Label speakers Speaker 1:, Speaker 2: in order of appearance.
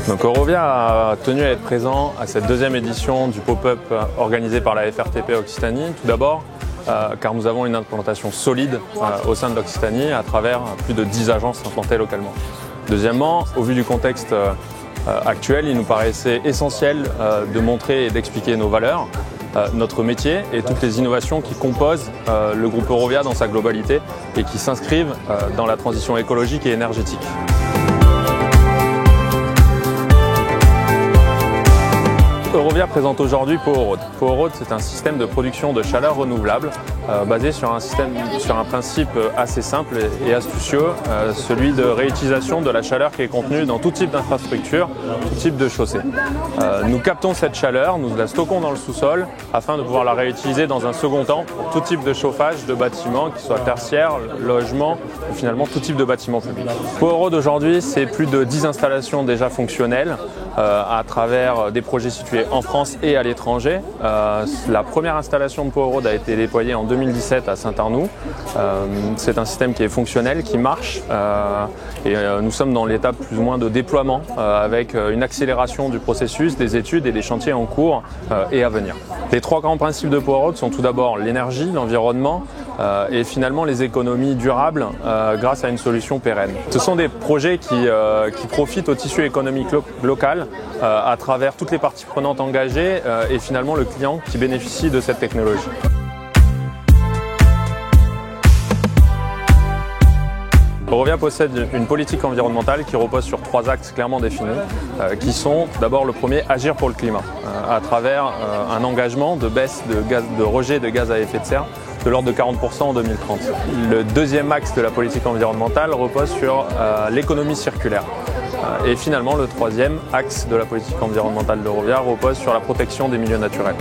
Speaker 1: Donc Eurovia a tenu à être présent à cette deuxième édition du pop-up organisé par la FRTP Occitanie. Tout d'abord, car nous avons une implantation solide au sein de l'Occitanie à travers plus de 10 agences implantées localement. Deuxièmement, au vu du contexte actuel, il nous paraissait essentiel de montrer et d'expliquer nos valeurs, notre métier et toutes les innovations qui composent le groupe Eurovia dans sa globalité et qui s'inscrivent dans la transition écologique et énergétique. Eurovia présente aujourd'hui Powerroad. Powerroad, c'est un système de production de chaleur renouvelable basé sur un principe assez simple et astucieux, celui de réutilisation de la chaleur qui est contenue dans tout type d'infrastructure, tout type de chaussée. Nous captons cette chaleur, nous la stockons dans le sous-sol afin de pouvoir la réutiliser dans un second temps pour tout type de chauffage de bâtiments, qu'ils soient tertiaires, logements ou finalement tout type de bâtiments publics. Powerroad aujourd'hui, c'est plus de 10 installations déjà fonctionnelles à travers des projets situés en France et à l'étranger. La première installation de Powerroad a été déployée en 2017 à Saint-Arnoux. C'est un système qui est fonctionnel, qui marche et nous sommes dans l'étape plus ou moins de déploiement avec une accélération du processus, des études et des chantiers en cours et à venir. Les trois grands principes de Powerroad sont tout d'abord l'énergie, l'environnement et finalement les économies durables grâce à une solution pérenne. Ce sont des projets qui profitent au tissu économique local à travers toutes les parties prenantes engagées et finalement le client qui bénéficie de cette technologie. Eurovia possède une politique environnementale qui repose sur 3 axes clairement définis, qui sont d'abord le premier, agir pour le climat, à travers un engagement de baisse de rejet de gaz à effet de serre de l'ordre de 40% en 2030. Le deuxième axe de la politique environnementale repose sur l'économie circulaire. Et finalement, le troisième axe de la politique environnementale d'Eurovia repose sur la protection des milieux naturels.